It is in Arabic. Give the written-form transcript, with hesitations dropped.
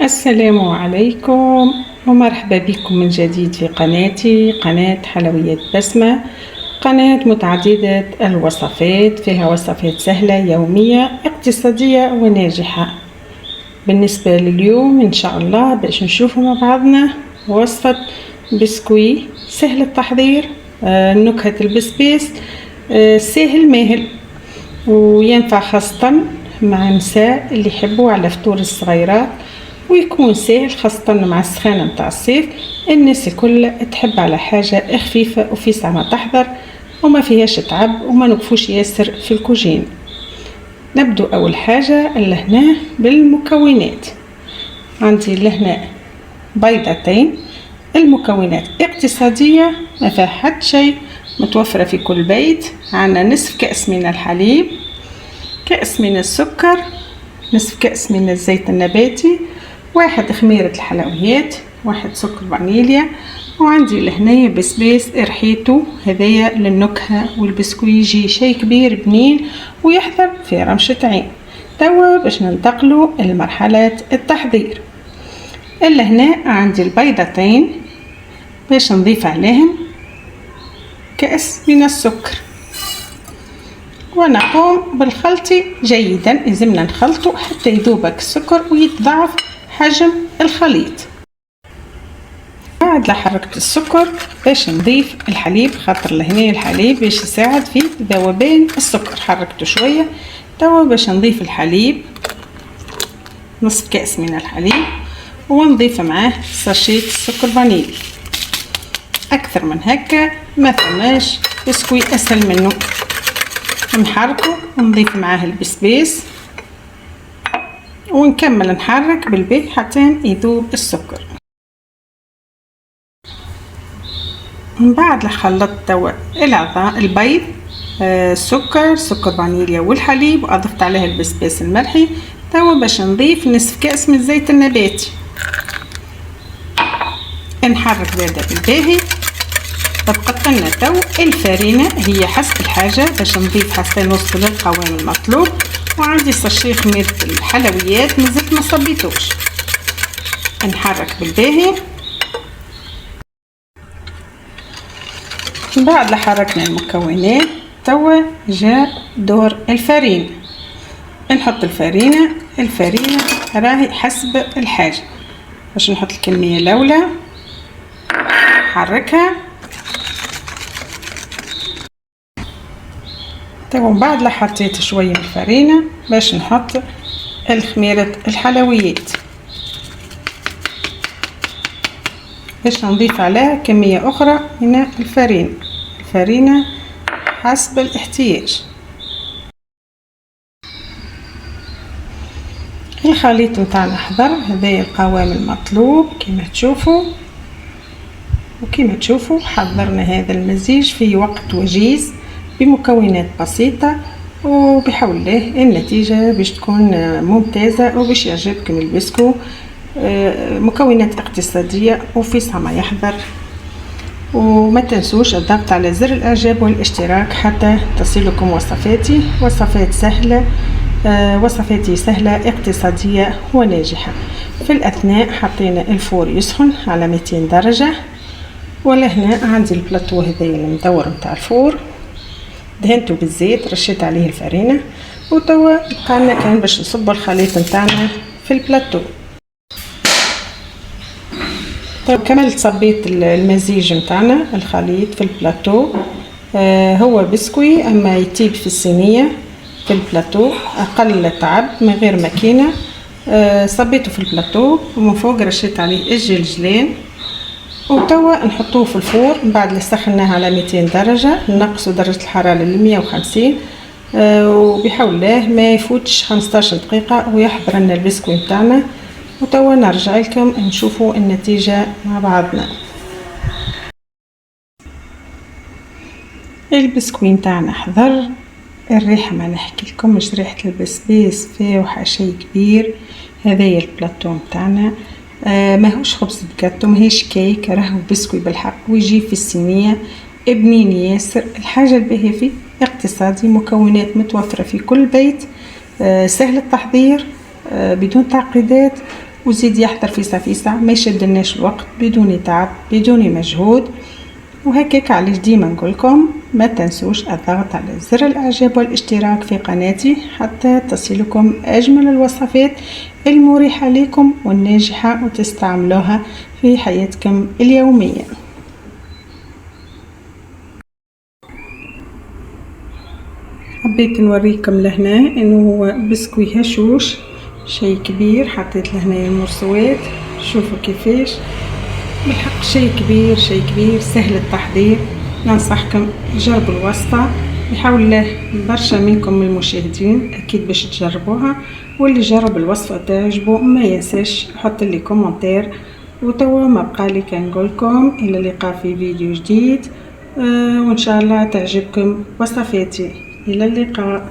السلام عليكم ومرحبا بكم من جديد في قناتي، قناة حلويات بسمة، قناة متعددة الوصفات، فيها وصفات سهلة يومية اقتصادية وناجحة. بالنسبة لليوم إن شاء الله باش نشوفوا مع بعضنا وصفة بسكوي سهل التحضير، نكهة البسبيس، سهل ماهل، وينفع خاصة مع النساء اللي يحبوا على فطور الصغيرات، ويكون سهل خاصة مع السخانة متاع الصيف. الناس الكل تحب على حاجة خفيفة وفي ساعة ما تحضر وما فيهاش تعب وما نقفوش ياسر في الكوجين. نبدو أول حاجة لهنا بالمكونات. عندي لهنا بيضتين، المكونات اقتصادية ما فيها حد شيء، متوفرة في كل بيت. عندنا نصف كأس من الحليب، كأس من السكر، نصف كأس من الزيت النباتي، واحد خميرة الحلويات، واحد سكر فانيليا، وعندي لهنايا بسبيس ريحته هذايا للنكهة، والبسكوي يجي شيء كبير بنين ويحضر في رمشة عين. توا باش ننتقلوا لمرحلة التحضير. إلا هنا عندي البيضتين باش نضيف عليهم كأس من السكر، ونقوم بالخلط جيدا. لازمنا نخلطه حتى يذوبك السكر ويتضاعف حجم الخليط. بعد حركت السكر باش نضيف الحليب، خاطر لهنا الحليب باش يساعد في ذوبان السكر. حركته شويه. توا باش نضيف الحليب، نصف كأس من الحليب، ونضيف معاه ساشيت السكر فانيلي. اكثر من هكا ما فماش بسكوي اسهل منه. نحركه ونضيف معاه البسبيس ونكمل نحرك بالبيه حتى يذوب السكر. من بعد خلطت توا البيض، سكر فانيليا والحليب، واضفت عليه البسبيس الملحي. توا باش نضيف نصف كأس من الزيت النباتي. نحرك زاده بالباهي. طبقت لنا تو الفرينة، هي حسب الحاجة باش نضيف حتى نوصل للقوام المطلوب. وعندي ساشي خميرة الحلويات مازلت ما صبيتوش. نحرك بالباهي. بعد حركنا المكونات توا جاء دور الفرينة. نحط الفرينة راهي حسب الحاجة. باش نحط الكمية الأولى، حركها. توا بعد حطيت شوية من الفرينة باش نحط الخميرة الحلويات، باش نضيف عليها كمية أخرى من الفرينة حسب الاحتياج. الخليط متاعنا حضر، هذا القوام المطلوب كما تشوفوا. وكما تشوفوا حضرنا هذا المزيج في وقت وجيز بمكونات بسيطة، وبحول الله النتيجة باش تكون ممتازة وباش يعجبكم البسكو. مكونات اقتصادية وفي ساعة ما يحضر. وما تنسوش الضغط على زر الاعجاب والاشتراك حتى تصلكم وصفاتي سهلة اقتصادية وناجحة. في الاثناء حطينا الفور يسخن على 200 درجة. ولهنا عندي البلاطو هذايا المدور متاع الفور، دهنته بالزيت، رشيت عليه الفرينة. وتوا بقالنا كان باش نصب الخليط نتاعنا في البلاطو. طيب كملت صبيت المزيج نتاعنا الخليط في البلاطو. هو بسكوي اما يطيب في الصينية في البلاطو اقل تعب من غير ماكينة. صبيته في البلاطو ومن فوق رشيت عليه الجلجلين. وتوا نحطوه في الفور. بعد اللي سخناه على 200 درجة نقصوا درجة الحرارة ل 150، وبحول الله ما يفوتش 15 دقيقة ويحضر لنا البسكوي نتاعنا. وتوا نرجع لكم نشوفوا النتيجة مع بعضنا. البسكوي نتاعنا حضر، الريحة ما نحكي لكمش، ريحة البسبيس فيه شيء كبير. هذايا البلاطو نتاعنا ماهوش خبز بكاتو، ماهيش كيك، راهو بسكوي بالحق، ويجي في الصينية ابنين ياسر. الحاجة الباهية فيه اقتصادي، مكونات متوفرة في كل بيت، سهل التحضير بدون تعقيدات. وزيد يحضر فيسا ما يشدلناش الوقت بدون تعب بدون مجهود. وهكاك علاش ديما نقولكم ما تنسوش الضغط على زر الاعجاب والاشتراك في قناتي حتى تصلكم اجمل الوصفات المريحة لكم والناجحة وتستعملوها في حياتكم اليومية. حبيت نوريكم لهنا انه هو بسكوي هشوش شيء كبير، حطيت لهنا المرسوات شوفوا كيفاش بالحق شيء كبير سهل التحضير. ننصحكم جربوا الوصفة، يحاول له برشا منكم المشاهدين اكيد باش تجربوها، واللي جرب الوصفة تعجبه ما ينساش يحط لي كومنتير. وتوا ما بقى لي كنقولكم الى اللقاء في فيديو جديد، وان شاء الله تعجبكم وصفاتي. الى اللقاء.